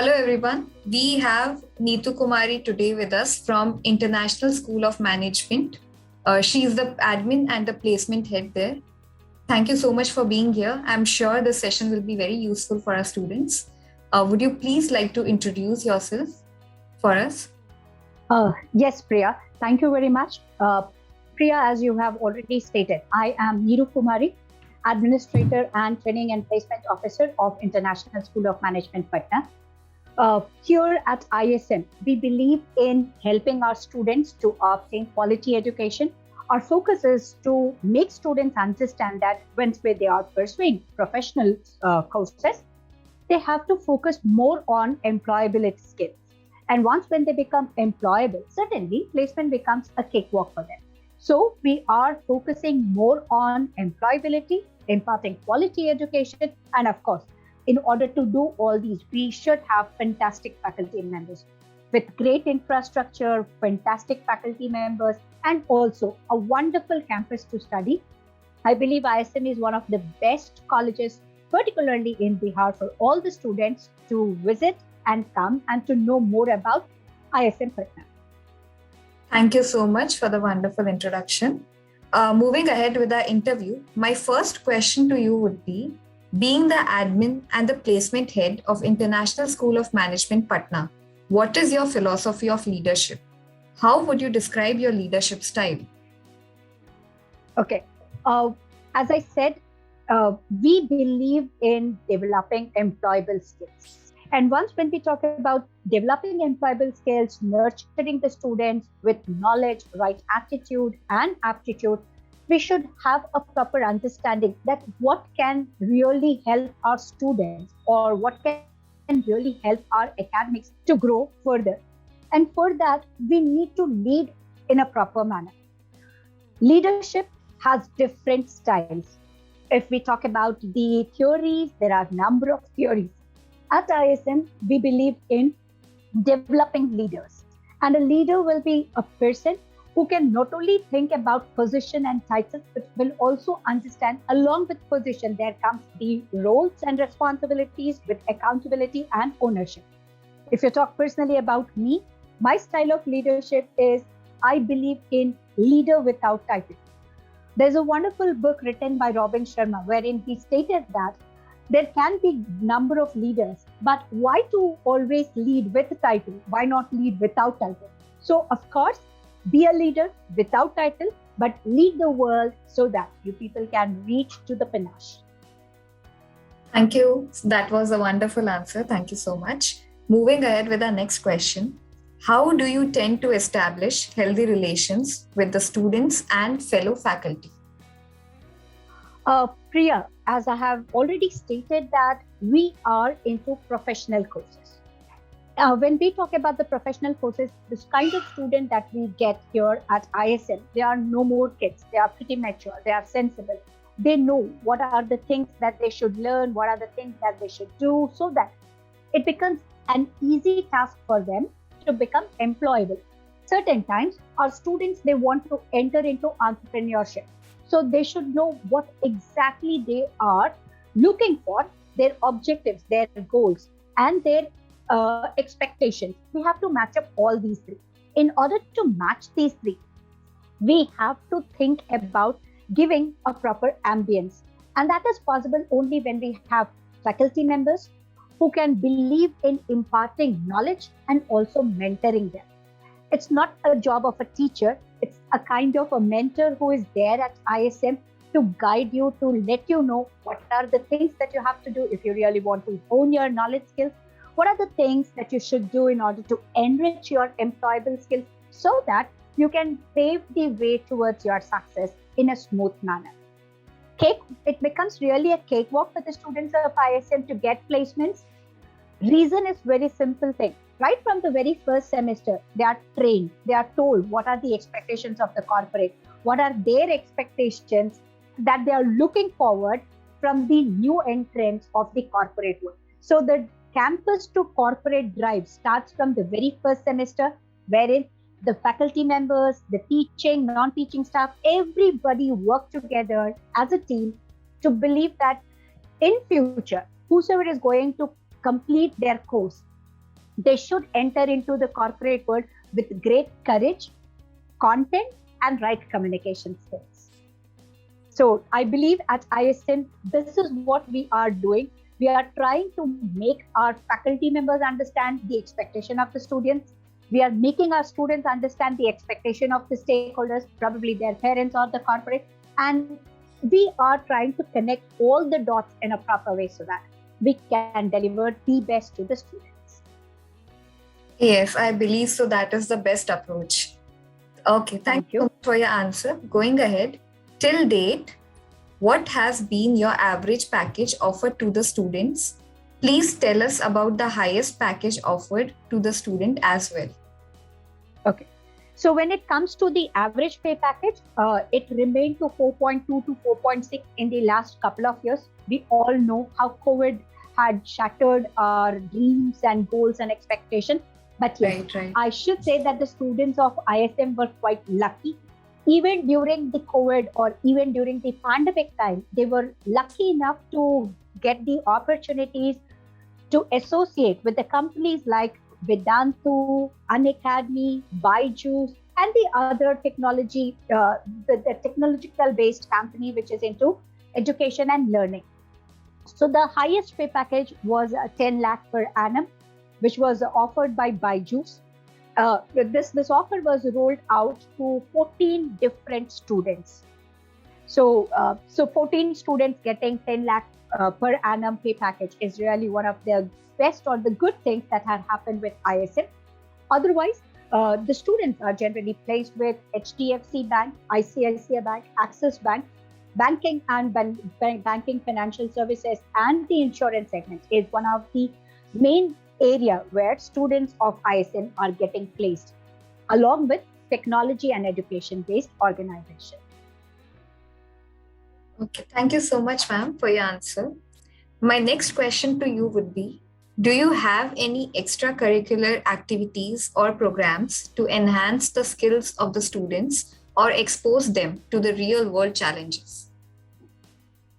Hello everyone. We have Neetu Kumari today with us from International School of Management. She is the admin and the placement head there. Thank you so much for being here. I'm sure this session will be very useful for our students. Would you please like to introduce yourself for us? Yes, Priya. Thank you very much. Priya, as you have already stated, I am Neetu Kumari, Administrator and Training and Placement Officer of International School of Management, Patna. Here at ISM, we believe in helping our students to obtain quality education. Our focus is to make students understand that when they are pursuing professional courses, they have to focus more on employability skills. And once when they become employable, certainly placement becomes a cakewalk for them. So we are focusing more on employability, imparting quality education, and of course, in order to do all these, we should have fantastic faculty members with great infrastructure, fantastic faculty members, and also a wonderful campus to study. I believe ISM is one of the best colleges, particularly in Bihar, for all the students to visit and come and to know more about ISM Patna. Thank you so much for the wonderful introduction. Moving ahead with our interview, my first question to you would be, being the admin and the placement head of International School of Management, Patna, what is your philosophy of leadership? How would you describe your leadership style? Okay. As I said, we believe in developing employable skills. And once when we talk about developing employable skills, nurturing the students with knowledge, right attitude and aptitude, we should have a proper understanding that what can really help our students or what can really help our academics to grow further. And for that, we need to lead in a proper manner. Leadership has different styles. If we talk about the theories, there are a number of theories. At ISM, we believe in developing leaders. And a leader will be a person who can not only think about position and titles, but will also understand along with position, there comes the roles and responsibilities with accountability and ownership. If you talk personally about me, my style of leadership is I believe in leader without title. There's a wonderful book written by Robin Sharma wherein he stated that there can be number of leaders, but why to always lead with a title? Why not lead without title? So of course, be a leader without title, but lead the world so that you people can reach to the panache. Thank you. That was a wonderful answer. Thank you so much. Moving ahead with our next question. How do you tend to establish healthy relations with the students and fellow faculty? Priya, as I have already stated that we are into professional courses. When we talk about the professional courses, this kind of student that we get here at ISM, they are no more kids. They are pretty mature. They are sensible. They know what are the things that they should learn, what are the things that they should do, so that it becomes an easy task for them to become employable. Certain times, our students, they want to enter into entrepreneurship. So they should know what exactly they are looking for, their objectives, their goals, and their expectations. We have to match up all these three. In order to match these three, we have to think about giving a proper ambience. And that is possible only when we have faculty members who can believe in imparting knowledge and also mentoring them. It's not a job of a teacher, it's a kind of a mentor who is there at ISM to guide you, to let you know what are the things that you have to do if you really want to hone your knowledge skills. What are the things that you should do in order to enrich your employable skills so that you can pave the way towards your success in a smooth manner? It becomes really a cakewalk for the students of ISM to get placements. Reason is very simple thing. Right from the very first semester, they are trained, they are told what are the expectations of the corporate, what are their expectations that they are looking forward from the new entrants of the corporate world. So the campus to corporate drive starts from the very first semester, wherein the faculty members, the teaching, non-teaching staff, everybody work together as a team to believe that in future, whosoever is going to complete their course, they should enter into the corporate world with great courage, content, and right communication skills. So I believe at ISM, this is what we are doing. We are trying to make our faculty members understand the expectation of the students. We are making our students understand the expectation of the stakeholders, probably their parents or the corporate. And we are trying to connect all the dots in a proper way so that we can deliver the best to the students. Yes, I believe so. That is the best approach. Okay, thank you for your answer. Going ahead, till date, what has been your average package offered to the students? Please tell us about the highest package offered to the student as well. Okay. So when it comes to the average pay package, it remained to 4.2 to 4.6 in the last couple of years. We all know how COVID had shattered our dreams and goals and expectations. But yes, right. I should say that the students of ISM were quite lucky. Even during the COVID or even during the pandemic time, they were lucky enough to get the opportunities to associate with the companies like Vedantu, Unacademy, Byju's, and the other technology, the technological-based company which is into education and learning. So the highest pay package was 10 lakh per annum, which was offered by Byju's. This offer was rolled out to 14 different students. So 14 students getting 10 lakh per annum pay package is really one of the best or the good things that had happened with ISM. Otherwise, the students are generally placed with HDFC Bank, ICICI Bank, Axis Bank. Banking and banking, financial services, and the insurance segment is one of the main area where students of ISM are getting placed, along with technology and education-based organization. Okay, thank you so much, ma'am, for your answer. My next question to you would be, do you have any extracurricular activities or programs to enhance the skills of the students or expose them to the real world challenges?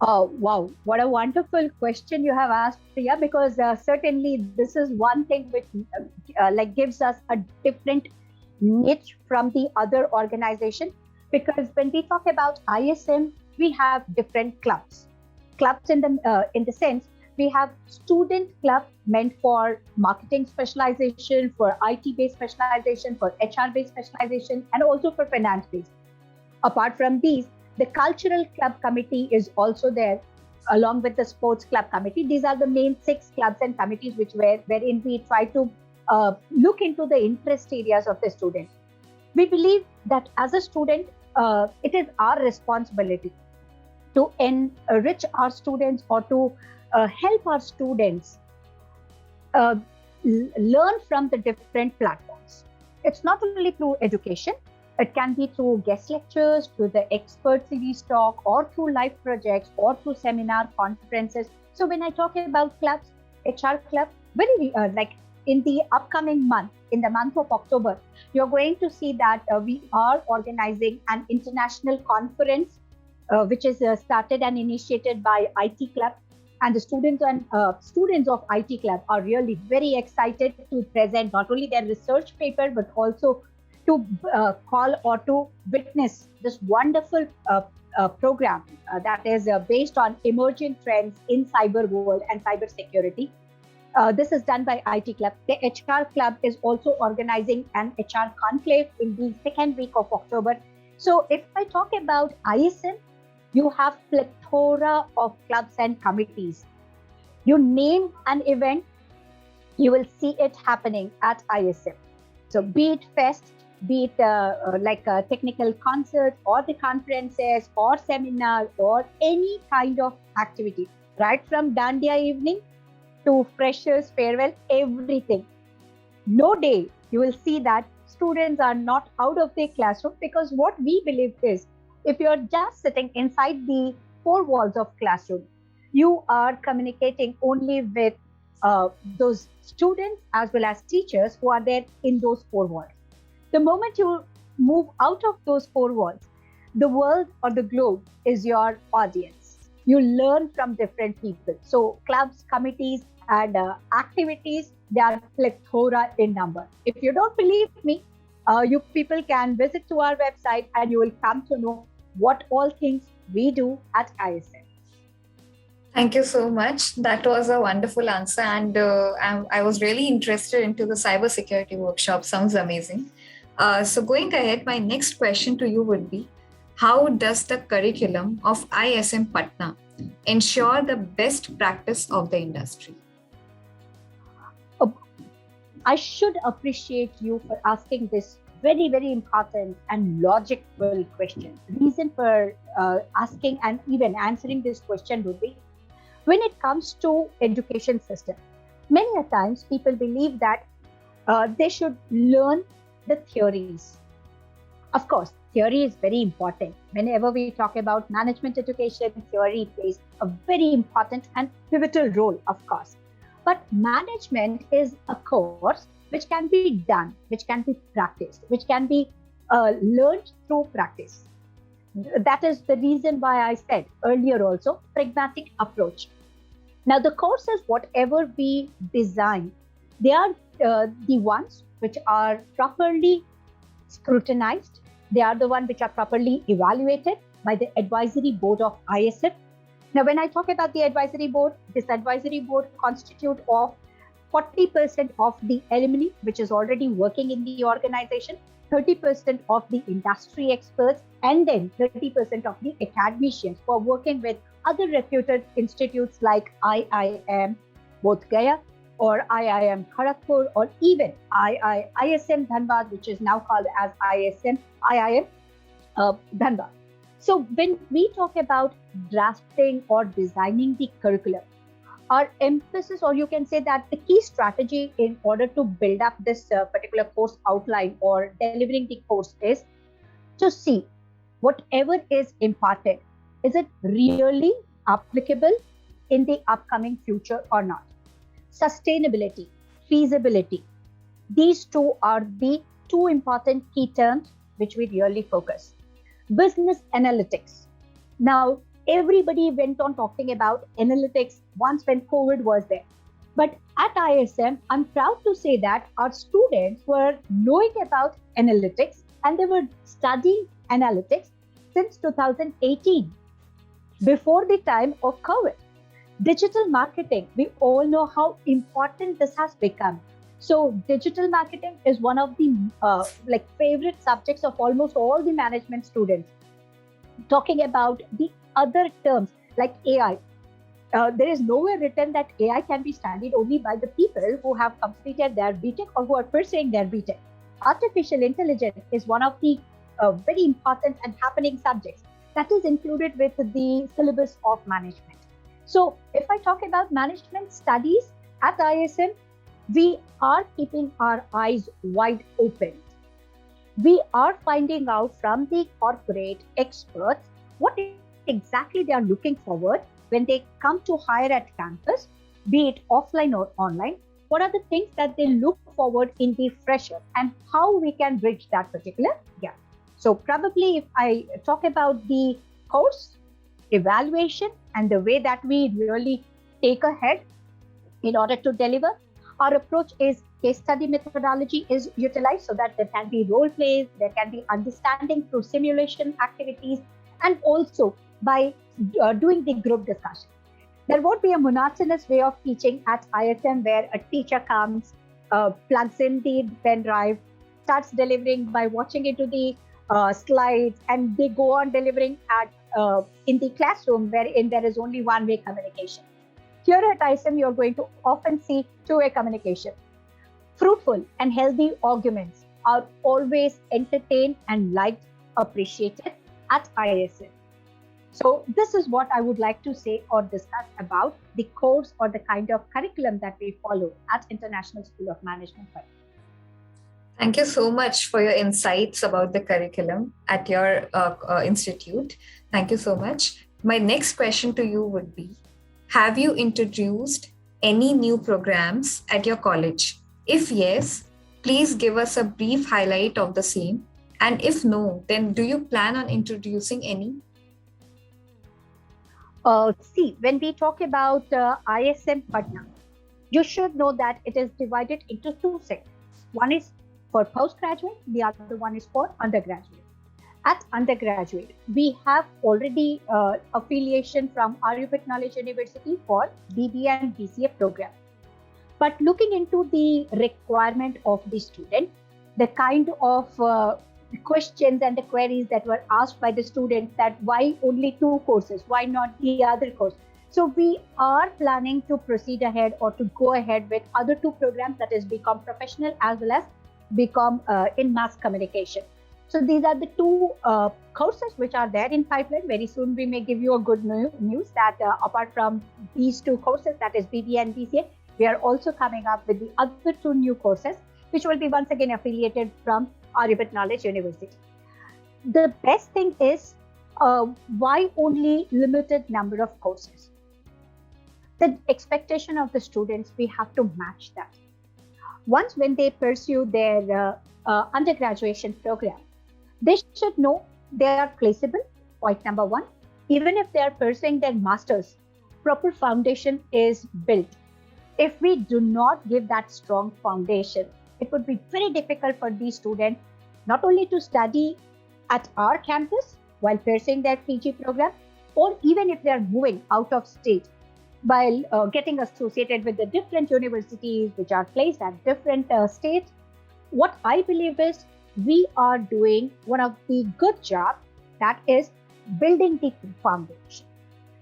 Oh, wow. What a wonderful question you have asked, Priya, because certainly this is one thing which gives us a different niche from the other organization. Because when we talk about ISM, we have different clubs. Clubs in the sense, we have student club meant for marketing specialization, for IT-based specialization, for HR-based specialization, and also for finance-based. Apart from these, the cultural club committee is also there, along with the sports club committee. These are the main 6 clubs and committees wherein we try to look into the interest areas of the student. We believe that as a student, it is our responsibility to enrich our students or to help our students learn from the different platforms. It's not only through education. It can be through guest lectures, through the expert series talk, or through live projects, or through seminar conferences. So when I talk about clubs, HR club, like in the upcoming month, in the month of October, you're going to see that we are organizing an international conference, which is started and initiated by IT Club. And the students of IT Club are really very excited to present not only their research paper, but also to call or to witness this wonderful program that is based on emerging trends in cyber world and cyber security. This is done by IT Club. The HR Club is also organizing an HR conclave in the second week of October. So if I talk about ISM, you have plethora of clubs and committees. You name an event, you will see it happening at ISM. So be it fest, be it like a technical concert or the conferences or seminar or any kind of activity, right from Dandiya evening to freshers farewell, everything. No day you will see that students are not out of their classroom, because what we believe is, if you're just sitting inside the 4 walls of classroom, you are communicating only with those students as well as teachers who are there in those 4 walls. The moment you move out of those 4 walls, the world or the globe is your audience. You learn from different people. So clubs, committees, and activities They are plethora in number. If you don't believe me, you people can visit to our website and you will come to know what all things we do at ISM. Thank you so much. That was a wonderful answer, and I was really interested into the cybersecurity workshop. Sounds amazing. So going ahead, my next question to you would be, how does the curriculum of ISM Patna ensure the best practice of the industry? I should appreciate you for asking this very, very important and logical question. Reason for asking and even answering this question would be, when it comes to education system, many a times people believe that they should learn the theories. Of course, theory is very important. Whenever we talk about management education, theory plays a very important and pivotal role, of course. But management is a course which can be done, which can be practiced, which can be learned through practice. That is the reason why I said earlier also, pragmatic approach. Now, the courses, whatever we design, they are the ones which are properly scrutinized. They are the ones which are properly evaluated by the advisory board of ISM. Now, when I talk about the advisory board, this advisory board constitutes of 40% of the alumni, which is already working in the organization, 30% of the industry experts, and then 30% of the academicians who are working with other reputed institutes like IIM Bodh Gaya or IIM Kharagpur or even ISM Dhanbad, which is now called as IIM Dhanbad. So when we talk about drafting or designing the curriculum, our emphasis, or you can say that the key strategy in order to build up this particular course outline or delivering the course is to see whatever is imparted, is it really applicable in the upcoming future or not? Sustainability, feasibility, these two are the two important key terms which we really focus. Business analytics. Now, everybody went on talking about analytics once when COVID was there. But at ISM, I'm proud to say that our students were knowing about analytics and they were studying analytics since 2018, before the time of COVID. Digital marketing, we all know how important this has become. So digital marketing is one of the favorite subjects of almost all the management students. Talking about the other terms like AI, there is nowhere written that AI can be studied only by the people who have completed their BTech or who are pursuing their BTech. Artificial intelligence is one of the very important and happening subjects that is included with the syllabus of management. So if I talk about management studies at ISM, we are keeping our eyes wide open. We are finding out from the corporate experts what exactly they are looking forward when they come to hire at campus, be it offline or online. What are the things that they look forward in the fresher and how we can bridge that particular gap? So probably if I talk about the course, evaluation, and the way that we really take ahead in order to deliver, our approach is case study methodology is utilized so that there can be role plays, there can be understanding through simulation activities, and also by doing the group discussion. There won't be a monotonous way of teaching at ISM where a teacher comes, plugs in the pen drive, starts delivering by watching into the slides, and they go on delivering at in the classroom wherein there is only one-way communication. Here at ISM, you're going to often see two-way communication. Fruitful and healthy arguments are always entertained and liked, appreciated at ISM. So this is what I would like to say or discuss about the course or the kind of curriculum that we follow at International School of Management. Thank you so much for your insights about the curriculum at your institute. Thank you so much. My next question to you would be, have you introduced any new programs at your college? If yes, please give us a brief highlight of the same. And if no, then do you plan on introducing any? See, when we talk about ISM Patna, you should know that it is divided into two segments. One is for postgraduate, the other one is for undergraduate. At undergraduate, we have already affiliation from Aryabhat Knowledge University for BBA and BCA program. But looking into the requirement of the student, the kind of questions and the queries that were asked by the students, that why only two courses, why not the other course? So we are planning to proceed ahead or to go ahead with other two programs, that is BCom Professional as well as BCom in Mass Communication. So these are the two courses which are there in pipeline. Very soon we may give you a good news that apart from these two courses, that is BBA and BCA, we are also coming up with the other two new courses, which will be once again affiliated from Aryabhat Knowledge University. The best thing is, why only limited number of courses? The expectation of the students, we have to match that. Once when they pursue their undergraduation program, they should know they are placeable, point number one. Even if they are pursuing their masters, proper foundation is built. If we do not give that strong foundation, it would be very difficult for these students not only to study at our campus while pursuing their PG program, or even if they are moving out of state while getting associated with the different universities which are placed at different states. What I believe is we are doing one of the good job, that is building the foundation.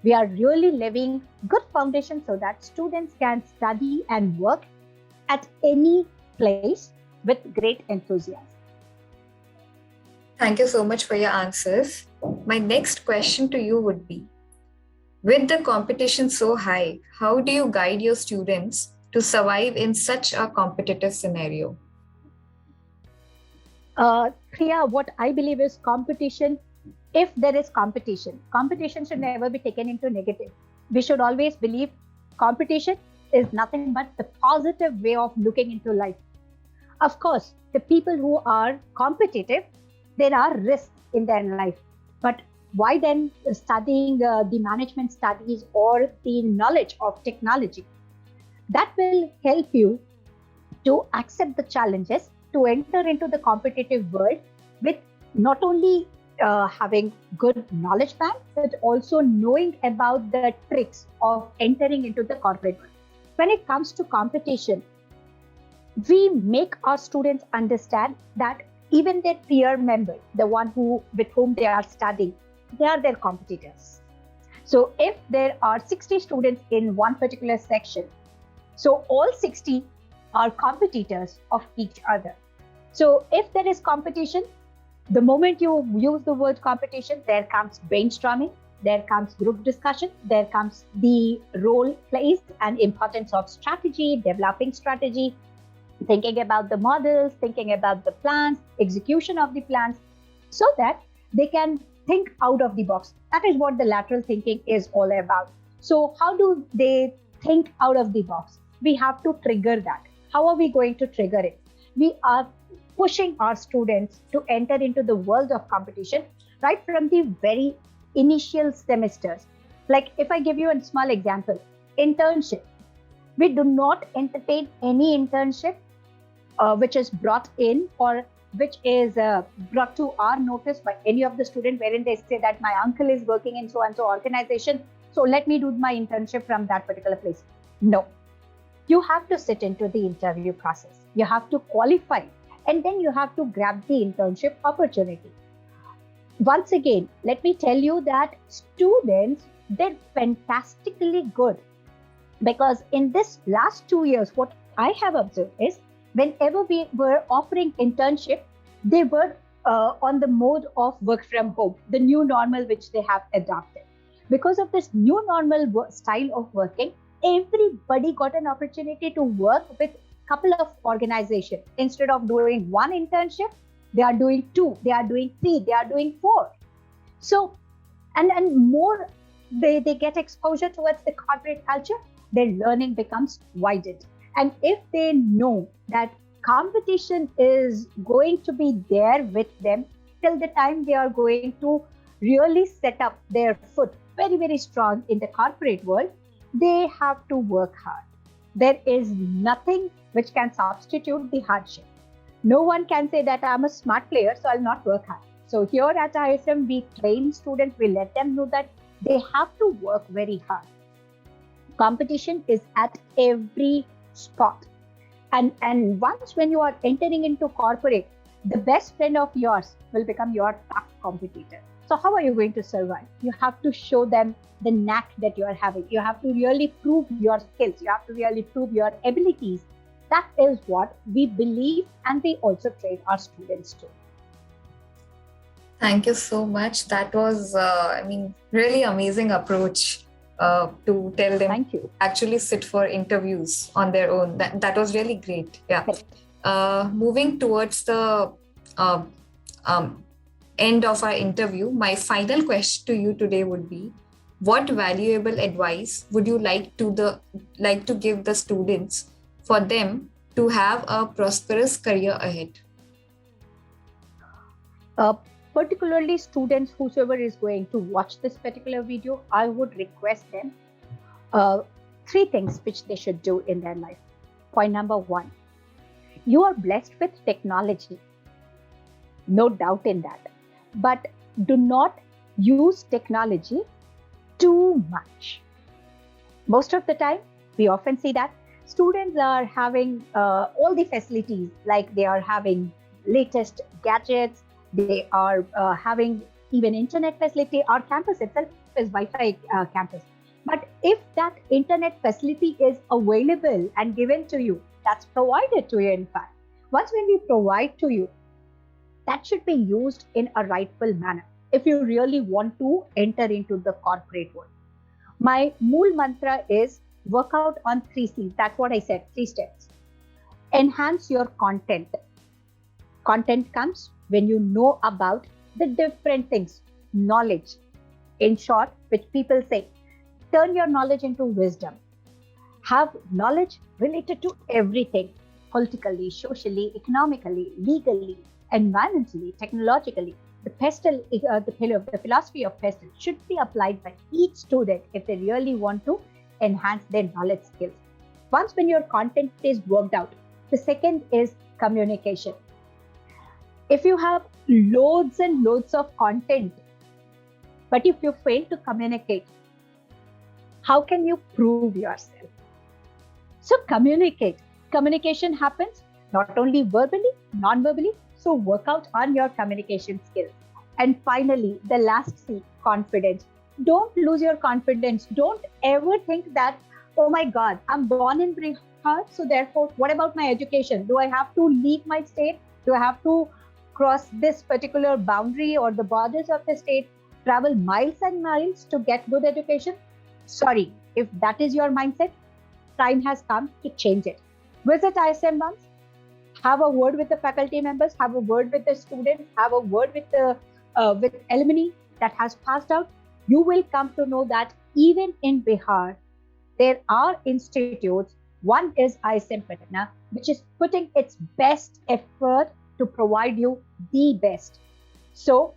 We are really laying good foundation so that students can study and work at any place with great enthusiasm. Thank you so much for your answers. My next question to you would be, with the competition so high, how do you guide your students to survive in such a competitive scenario? Priya, what I believe is competition. If there is competition should never be taken into negative. We should always believe competition is nothing but the positive way of looking into life. Of course, the people who are competitive, there are risks in their life. But why then studying the management studies or the knowledge of technology? That will help you to accept the challenges, to enter into the competitive world with not only having good knowledge bank, but also knowing about the tricks of entering into the corporate world. When it comes to competition, we make our students understand that even their peer member, the one with whom they are studying, they are their competitors. So if there are 60 students in one particular section, so all 60 are competitors of each other. So if there is competition, the moment you use the word competition, there comes brainstorming, there comes group discussion, there comes the role plays and importance of strategy, developing strategy, thinking about the models, thinking about the plans, execution of the plans, so that they can think out of the box. That is what the lateral thinking is all about. So how do they think out of the box? We have to trigger that. How are we going to trigger it? We are pushing our students to enter into the world of competition right from the very initial semesters. Like if I give you a small example, internship. We do not entertain any internship which is brought in or which is brought to our notice by any of the students, wherein they say that my uncle is working in so and so organization, so let me do my internship from that particular place. No. You have to sit into the interview process. You have to qualify, and then you have to grab the internship opportunity. Once again, let me tell you that students did fantastically good, because in this last 2 years, what I have observed is whenever we were offering internship, they were on the mode of work from home, the new normal which they have adopted. Because of this new normal style of working, everybody got an opportunity to work with a couple of organizations. Instead of doing one internship, they are doing 2, they are doing 3, they are doing 4. So, and more they get exposure towards the corporate culture, their learning becomes widened. And if they know that competition is going to be there with them till the time they are going to really set up their foot very, very strong in the corporate world, they have to work hard. There is nothing which can substitute the hardship. No one can say that I'm a smart player, so I'll not work hard. So here at ISM, we train students, we let them know that they have to work very hard. Competition is at every spot. And once when you are entering into corporate, the best friend of yours will become your tough competitor. So how are you going to survive? You have to show them the knack that you are having. You have to really prove your skills. You have to really prove your abilities. That is what we believe, and we also train our students to. Thank you so much. That was, really amazing approach to tell them Thank you. actually sit for interviews on their own. That was really great. Yeah. Moving towards the end of our interview, my final question to you today would be: what valuable advice would you like to give the students for them to have a prosperous career ahead? Particularly students, whosoever is going to watch this particular video, I would request them 3 things which they should do in their life. Point number 1, you are blessed with technology, no doubt in that, but do not use technology too much. Most of the time, we often see that students are having all the facilities, like they are having latest gadgets, they are having even internet facility. Our campus itself is Wi-Fi campus. But if that internet facility is available and given to you, that's provided to you in fact. Once when we provide to you, that should be used in a rightful manner if you really want to enter into the corporate world. My mool mantra is work out on 3 C's. That's what I said, 3 steps. Enhance your content. Content comes when you know about the different things, knowledge. In short, which people say, turn your knowledge into wisdom. Have knowledge related to everything, politically, socially, economically, legally, environmentally, technologically. The philosophy of PESTEL should be applied by each student if they really want to enhance their knowledge skills. Once when your content is worked out, the second is communication. If you have loads and loads of content, but if you fail to communicate, how can you prove yourself? So communicate. Communication happens not only verbally, non-verbally. So work out on your communication skills. And finally, the last C, confidence. Don't lose your confidence. Don't ever think that, oh my God, I'm born in Bihar, so therefore, what about my education? Do I have to leave my state? Do I have to cross this particular boundary or the borders of the state, travel miles and miles to get good education? Sorry, if that is your mindset, time has come to change it. Visit ISM once, have a word with the faculty members, have a word with the students, have a word with the with alumni that has passed out. You will come to know that even in Bihar, there are institutes. One is ISM Patna, which is putting its best effort to provide you the best. So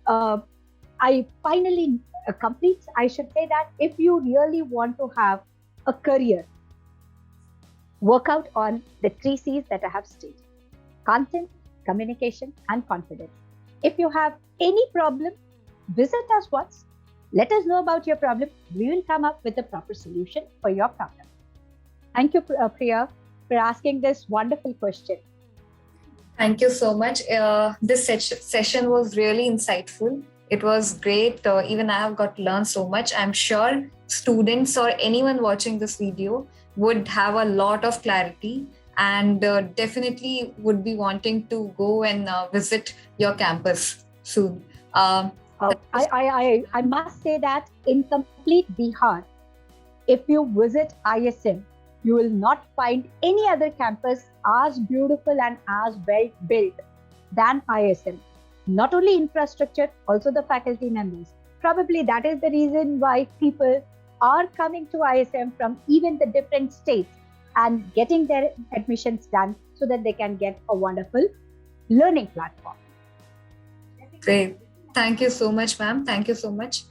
I finally complete. I should say that if you really want to have a career, work out on the 3 C's that I have stated: content, communication, and confidence. If you have any problem, visit us once. Let us know about your problem. We will come up with a proper solution for your problem. Thank you, Priya, for asking this wonderful question. Thank you so much. This session was really insightful. It was great. Even I have got to learn so much. I'm sure students or anyone watching this video would have a lot of clarity and definitely would be wanting to go and visit your campus soon. I must say that in complete Bihar, if you visit ISM, you will not find any other campus as beautiful and as well built than ISM. Not only infrastructure, also the faculty members. Probably that is the reason why people are coming to ISM from even the different states and getting their admissions done so that they can get a wonderful learning platform. Great. Thank you so much, ma'am. Thank you so much.